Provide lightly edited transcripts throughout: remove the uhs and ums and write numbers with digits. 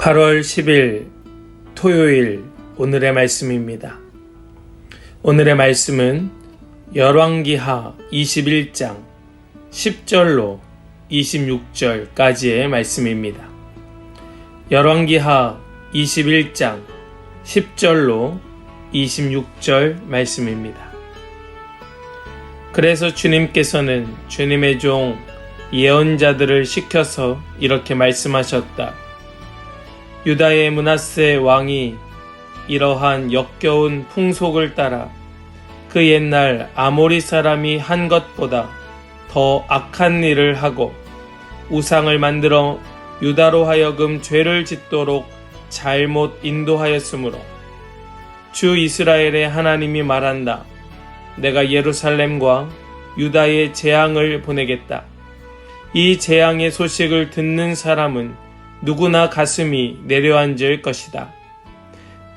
8월 10일 토요일 오늘의 말씀입니다. 오늘의 말씀은 열왕기하 21장 10절로 26절까지의 말씀입니다. 열왕기하 21장 10절로 26절 말씀입니다. 그래서 주님께서는 주님의 종 예언자들을 시켜서 이렇게 말씀하셨다. 유다의 므낫세 왕이 이러한 역겨운 풍속을 따라 그 옛날 아모리 사람이 한 것보다 더 악한 일을 하고 우상을 만들어 유다로 하여금 죄를 짓도록 잘못 인도하였으므로 주 이스라엘의 하나님이 말한다. 내가 예루살렘과 유다에 재앙을 보내겠다. 이 재앙의 소식을 듣는 사람은 누구나 가슴이 내려앉을 것이다.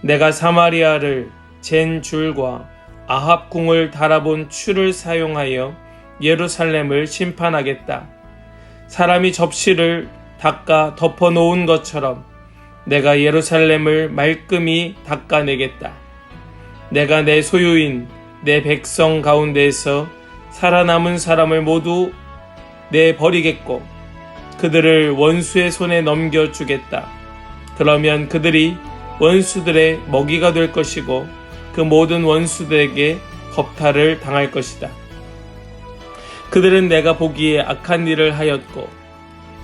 내가 사마리아를 잰 줄과 아합 궁을 달아본 추를 사용하여 예루살렘을 심판하겠다. 사람이 접시를 닦아 덮어놓은 것처럼 내가 예루살렘을 말끔히 닦아내겠다. 내가 내 소유인 내 백성 가운데에서 살아남은 사람을 모두 내버리겠고 그들을 원수의 손에 넘겨주겠다. 그러면 그들이 원수들의 먹이가 될 것이고 그 모든 원수들에게 겁탈을 당할 것이다. 그들은 내가 보기에 악한 일을 하였고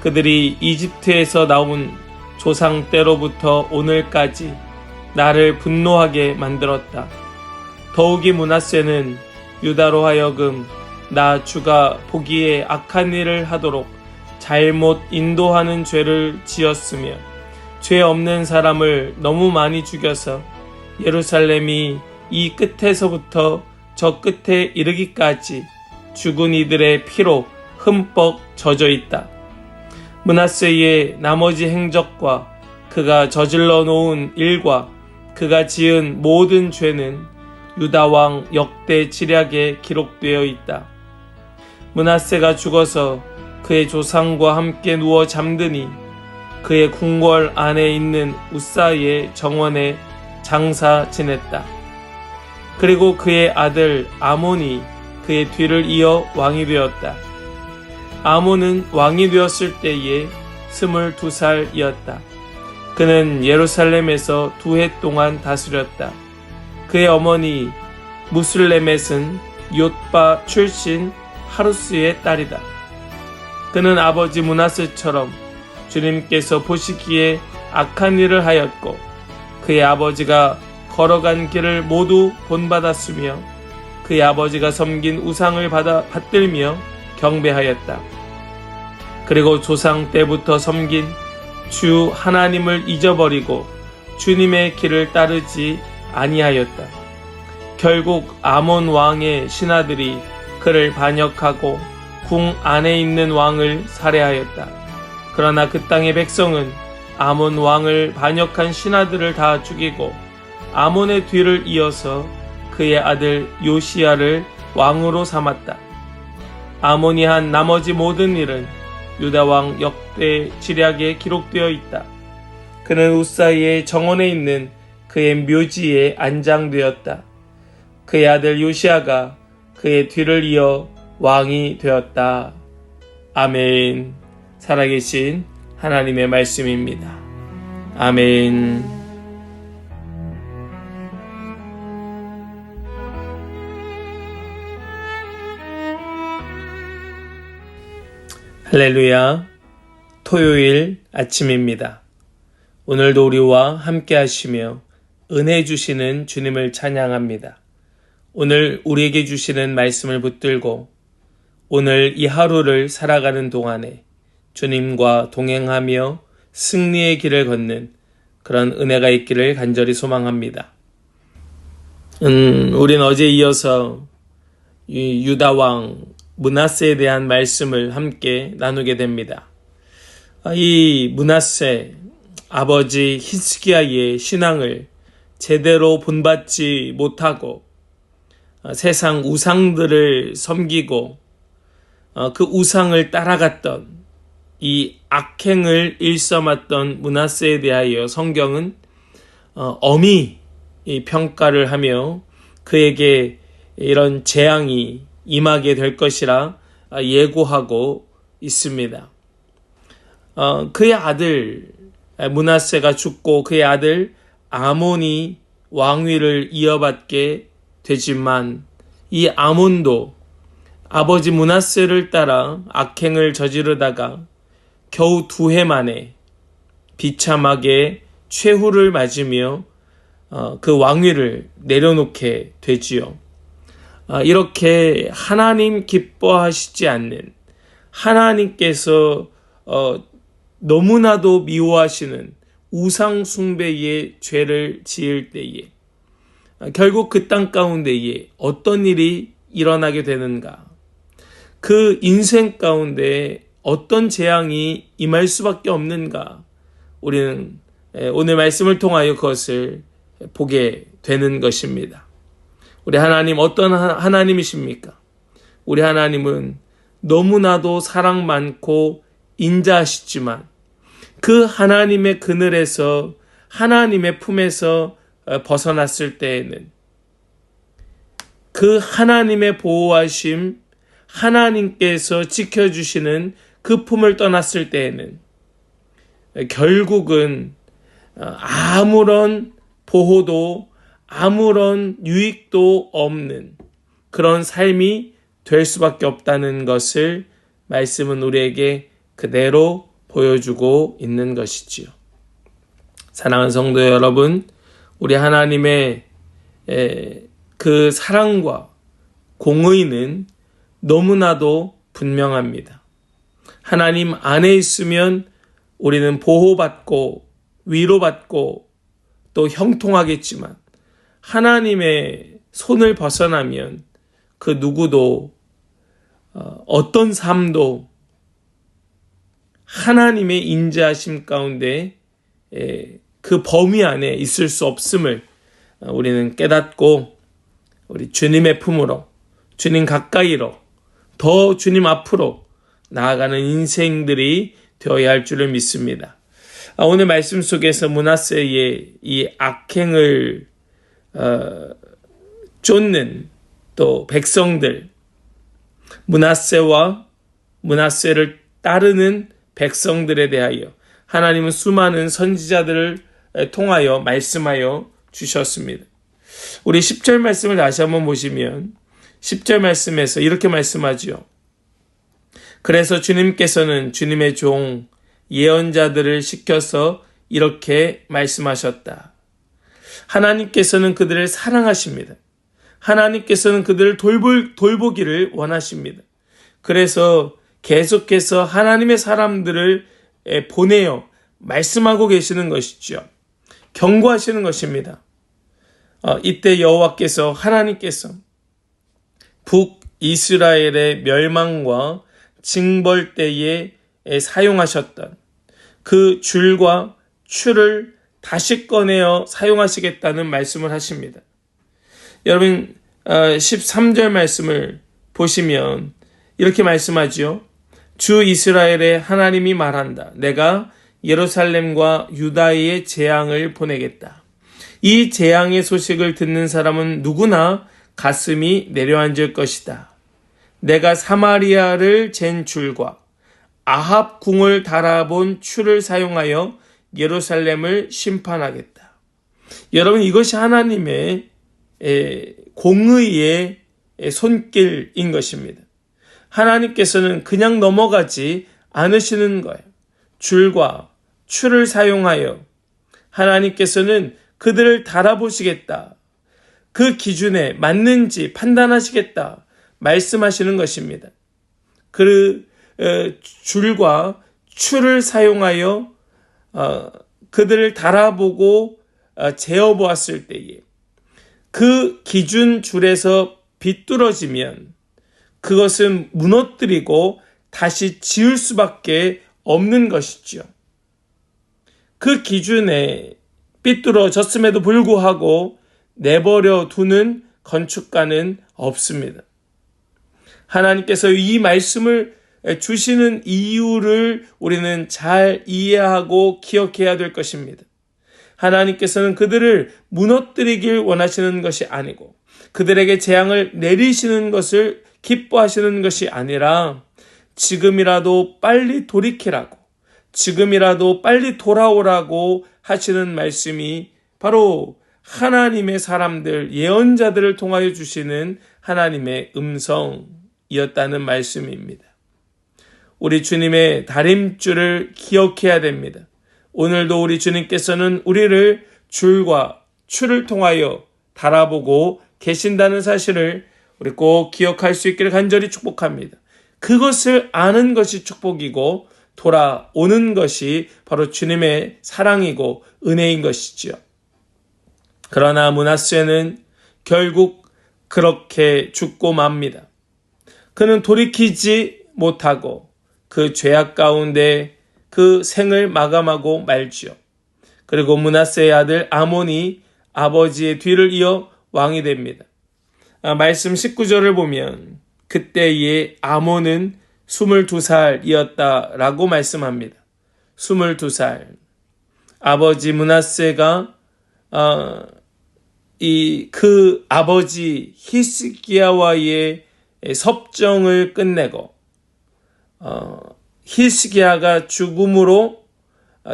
그들이 이집트에서 나온 조상 때로부터 오늘까지 나를 분노하게 만들었다. 더욱이 므낫세는 유다로 하여금 나 주가 보기에 악한 일을 하도록 잘못 인도하는 죄를 지었으며 죄 없는 사람을 너무 많이 죽여서 예루살렘이 이 끝에서부터 저 끝에 이르기까지 죽은 이들의 피로 흠뻑 젖어 있다. 므낫세의 나머지 행적과 그가 저질러 놓은 일과 그가 지은 모든 죄는 유다왕 역대 지략에 기록되어 있다. 므낫세가 죽어서 그의 조상과 함께 누워 잠드니 그의 궁궐 안에 있는 우사의 정원에 장사 지냈다. 그리고 그의 아들 아몬이 그의 뒤를 이어 왕이 되었다. 아몬은 왕이 되었을 때에 22살이었다. 그는 예루살렘에서 2해 동안 다스렸다. 그의 어머니 무슬레멧은 욤바 출신 하루스의 딸이다. 그는 아버지 므낫세처럼 주님께서 보시기에 악한 일을 하였고 그의 아버지가 걸어간 길을 모두 본받았으며 그의 아버지가 섬긴 우상을 받들며 경배하였다. 그리고 조상 때부터 섬긴 주 하나님을 잊어버리고 주님의 길을 따르지 아니하였다. 결국 아몬 왕의 신하들이 그를 반역하고 궁 안에 있는 왕을 살해하였다. 그러나 그 땅의 백성은 아몬 왕을 반역한 신하들을 다 죽이고 아몬의 뒤를 이어서 그의 아들 요시야를 왕으로 삼았다. 아몬이 한 나머지 모든 일은 유다 왕 역대 지략에 기록되어 있다. 그는 우사의 정원에 있는 그의 묘지에 안장되었다. 그의 아들 요시야가 그의 뒤를 이어 왕이 되었다. 아멘. 살아계신 하나님의 말씀입니다. 아멘. 할렐루야. 토요일 아침입니다. 오늘도 우리와 함께 하시며 은혜 주시는 주님을 찬양합니다. 오늘 우리에게 주시는 말씀을 붙들고 오늘 이 하루를 살아가는 동안에 주님과 동행하며 승리의 길을 걷는 그런 은혜가 있기를 간절히 소망합니다. 우린 어제 이어서 유다 왕 므낫세에 대한 말씀을 함께 나누게 됩니다. 이 므낫세 아버지 히스기야의 신앙을 제대로 본받지 못하고 세상 우상들을 섬기고 그 우상을 따라갔던 이 악행을 일삼았던 므낫세에 대하여 성경은 엄히 평가를 하며 그에게 이런 재앙이 임하게 될 것이라 예고하고 있습니다. 그의 아들 므낫세가 죽고 그의 아들 아몬이 왕위를 이어받게 되지만 이 아몬도 아버지 므낫세를 따라 악행을 저지르다가 겨우 2해 만에 비참하게 최후를 맞으며 그 왕위를 내려놓게 되지요. 이렇게 하나님 기뻐하시지 않는, 하나님께서 너무나도 미워하시는 우상 숭배의 죄를 지을 때에 결국 그 땅 가운데에 어떤 일이 일어나게 되는가? 그 인생 가운데 어떤 재앙이 임할 수밖에 없는가? 우리는 오늘 말씀을 통하여 그것을 보게 되는 것입니다. 우리 하나님 어떤 하나님이십니까? 우리 하나님은 너무나도 사랑 많고 인자하시지만 그 하나님의 그늘에서 하나님의 품에서 벗어났을 때에는 그 하나님의 보호하심, 하나님께서 지켜주시는 그 품을 떠났을 때에는 결국은 아무런 보호도 아무런 유익도 없는 그런 삶이 될 수밖에 없다는 것을 말씀은 우리에게 그대로 보여주고 있는 것이지요. 사랑하는 성도 여러분, 우리 하나님의 그 사랑과 공의는 너무나도 분명합니다. 하나님 안에 있으면 우리는 보호받고 위로받고 또 형통하겠지만 하나님의 손을 벗어나면 그 누구도 어떤 삶도 하나님의 인자하심 가운데 그 범위 안에 있을 수 없음을 우리는 깨닫고 우리 주님의 품으로, 주님 가까이로, 더 주님 앞으로 나아가는 인생들이 되어야 할 줄을 믿습니다. 오늘 말씀 속에서 므낫세의 이 악행을 쫓는 또 백성들, 므낫세와 므낫세를 따르는 백성들에 대하여 하나님은 수많은 선지자들을 통하여 말씀하여 주셨습니다. 우리 10절 말씀을 다시 한번 보시면 10절 말씀에서 이렇게 말씀하지요. 그래서 주님께서는 주님의 종 예언자들을 시켜서 이렇게 말씀하셨다. 하나님께서는 그들을 사랑하십니다. 하나님께서는 그들을 돌보기를 원하십니다. 그래서 계속해서 하나님의 사람들을 보내어 말씀하고 계시는 것이죠. 경고하시는 것입니다. 이때 여호와께서 하나님께서 북이스라엘의 멸망과 징벌 때에 사용하셨던 그 줄과 추를 다시 꺼내어 사용하시겠다는 말씀을 하십니다. 여러분 13절 말씀을 보시면 이렇게 말씀하지요. 주 이스라엘의 하나님이 말한다. 내가 예루살렘과 유다의 재앙을 보내겠다. 이 재앙의 소식을 듣는 사람은 누구나 가슴이 내려앉을 것이다. 내가 사마리아를 잰 줄과 아합 궁을 달아본 추를 사용하여 예루살렘을 심판하겠다. 여러분 이것이 하나님의 공의의 손길인 것입니다. 하나님께서는 그냥 넘어가지 않으시는 거예요. 줄과 추를 사용하여 하나님께서는 그들을 달아보시겠다. 그 기준에 맞는지 판단하시겠다. 말씀하시는 것입니다. 그 줄과 추를 사용하여 그들을 달아보고 재어보았을 때에 그 기준 줄에서 비뚤어지면 그것은 무너뜨리고 다시 지을 수밖에 없는 것이죠. 그 기준에 삐뚤어졌음에도 불구하고 내버려 두는 건축가는 없습니다. 하나님께서 이 말씀을 주시는 이유를 우리는 잘 이해하고 기억해야 될 것입니다. 하나님께서는 그들을 무너뜨리길 원하시는 것이 아니고 그들에게 재앙을 내리시는 것을 기뻐하시는 것이 아니라 지금이라도 빨리 돌이키라고, 지금이라도 빨리 돌아오라고 하시는 말씀이 바로 하나님의 사람들, 예언자들을 통하여 주시는 하나님의 음성이었다는 말씀입니다. 우리 주님의 다림줄을 기억해야 됩니다. 오늘도 우리 주님께서는 우리를 줄과 추를 통하여 달아보고 계신다는 사실을 우리 꼭 기억할 수 있기를 간절히 축복합니다. 그것을 아는 것이 축복이고 돌아오는 것이 바로 주님의 사랑이고 은혜인 것이지요. 그러나 므낫세는 결국 그렇게 죽고 맙니다. 그는 돌이키지 못하고 그 죄악 가운데 그 생을 마감하고 말지요. 그리고 므낫세의 아들 아몬이 아버지의 뒤를 이어 왕이 됩니다. 말씀 19절을 보면 그때의 아몬은 22살이었다라고 말씀합니다. 22살. 아버지 므낫세가 그 아버지 히스기야와의 섭정을 끝내고 히스기야가 죽음으로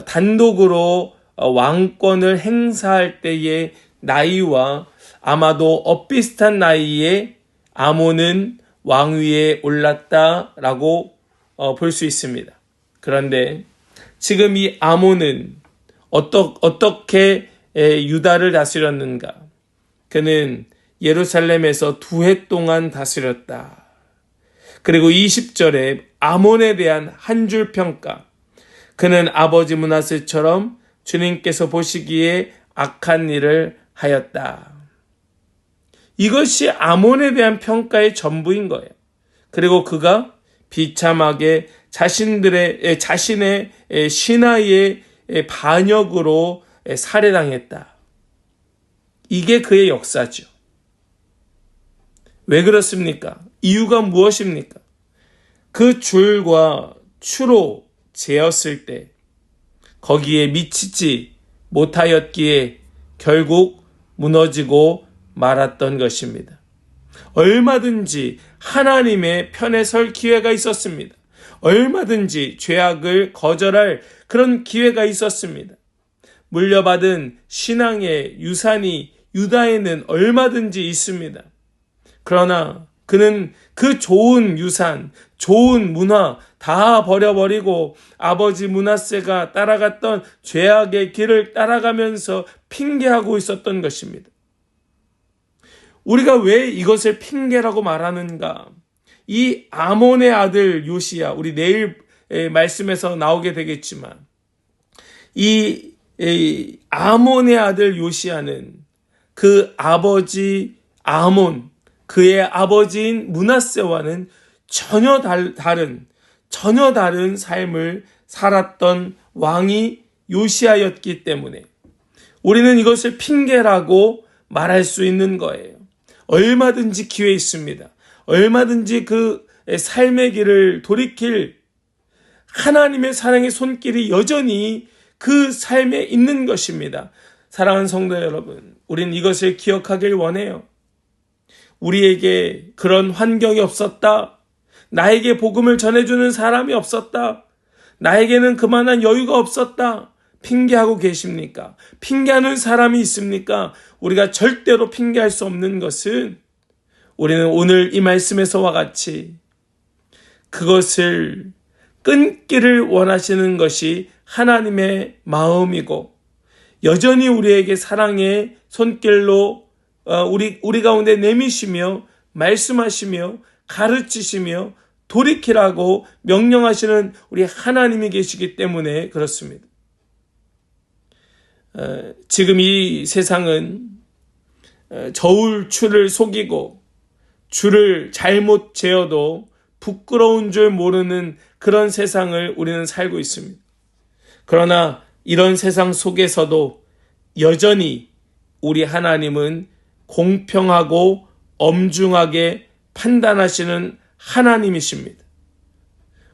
단독으로 왕권을 행사할 때의 나이와 아마도 엇비슷한 나이에 아몬은 왕위에 올랐다라고 볼 수 있습니다. 그런데 지금 이 아몬은 어떻게 유다를 다스렸는가? 그는 예루살렘에서 2해 동안 다스렸다. 그리고 20절에 아몬에 대한 한 줄 평가. 그는 아버지 므낫세처럼 주님께서 보시기에 악한 일을 하였다. 이것이 아몬에 대한 평가의 전부인 거예요. 그리고 그가 비참하게 자신의 신하의 반역으로 살해당했다. 이게 그의 역사죠. 왜 그렇습니까? 이유가 무엇입니까? 그 줄과 추로 재었을 때 거기에 미치지 못하였기에 결국 무너지고 말았던 것입니다. 얼마든지 하나님의 편에 설 기회가 있었습니다. 얼마든지 죄악을 거절할 그런 기회가 있었습니다. 물려받은 신앙의 유산이 유다에는 얼마든지 있습니다. 그러나 그는 그 좋은 유산, 좋은 문화 다 버려버리고 아버지 므낫세가 따라갔던 죄악의 길을 따라가면서 핑계하고 있었던 것입니다. 우리가 왜 이것을 핑계라고 말하는가? 이 아몬의 아들 요시야, 우리 내일 말씀에서 나오게 되겠지만 이 아몬의 아들 요시야는 그 아버지 아몬, 그의 아버지인 므낫세와는 전혀 다른 삶을 살았던 왕이 요시야였기 때문에 우리는 이것을 핑계라고 말할 수 있는 거예요. 얼마든지 기회 있습니다. 얼마든지 그 삶의 길을 돌이킬 하나님의 사랑의 손길이 여전히 그 삶에 있는 것입니다. 사랑하는 성도 여러분, 우린 이것을 기억하길 원해요. 우리에게 그런 환경이 없었다. 나에게 복음을 전해주는 사람이 없었다. 나에게는 그만한 여유가 없었다. 핑계하고 계십니까? 핑계하는 사람이 있습니까? 우리가 절대로 핑계할 수 없는 것은 우리는 오늘 이 말씀에서와 같이 그것을 끊기를 원하시는 것이 하나님의 마음이고 여전히 우리에게 사랑의 손길로 우리 가운데 내미시며 말씀하시며 가르치시며 돌이키라고 명령하시는 우리 하나님이 계시기 때문에 그렇습니다. 지금 이 세상은 저울 추를 속이고 줄을 잘못 재어도 부끄러운 줄 모르는 그런 세상을 우리는 살고 있습니다. 그러나 이런 세상 속에서도 여전히 우리 하나님은 공평하고 엄중하게 판단하시는 하나님이십니다.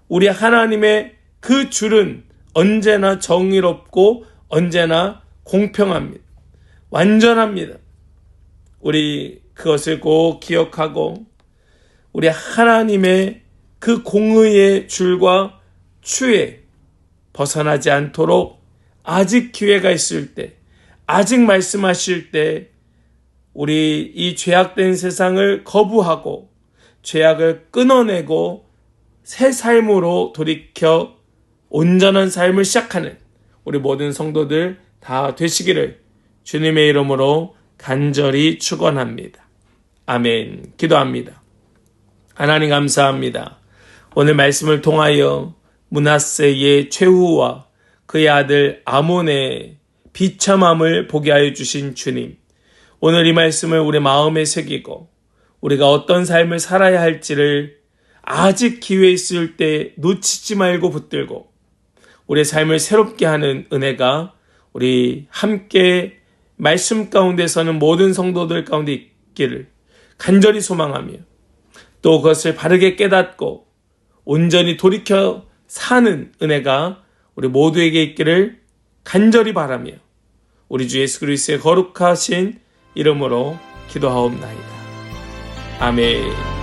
우리 하나님의 그 줄은 언제나 정의롭고 언제나 공평합니다. 완전합니다. 우리 그것을 꼭 기억하고 우리 하나님의 그 공의의 줄과 추에 벗어나지 않도록 아직 기회가 있을 때, 아직 말씀하실 때 우리 이 죄악된 세상을 거부하고 죄악을 끊어내고 새 삶으로 돌이켜 온전한 삶을 시작하는 우리 모든 성도들 다 되시기를 주님의 이름으로 간절히 축원합니다. 아멘. 기도합니다. 하나님 감사합니다. 오늘 말씀을 통하여 므낫세의 최후와 그의 아들 아몬의 비참함을 보게 하여 주신 주님, 오늘 이 말씀을 우리 마음에 새기고 우리가 어떤 삶을 살아야 할지를 아직 기회 있을 때 놓치지 말고 붙들고 우리의 삶을 새롭게 하는 은혜가 우리 함께 말씀 가운데 서는 모든 성도들 가운데 있기를 간절히 소망하며 또 그것을 바르게 깨닫고 온전히 돌이켜 사는 은혜가 우리 모두에게 있기를 간절히 바라며 우리 주 예수 그리스도의 거룩하신 이름으로 기도하옵나이다. 아멘.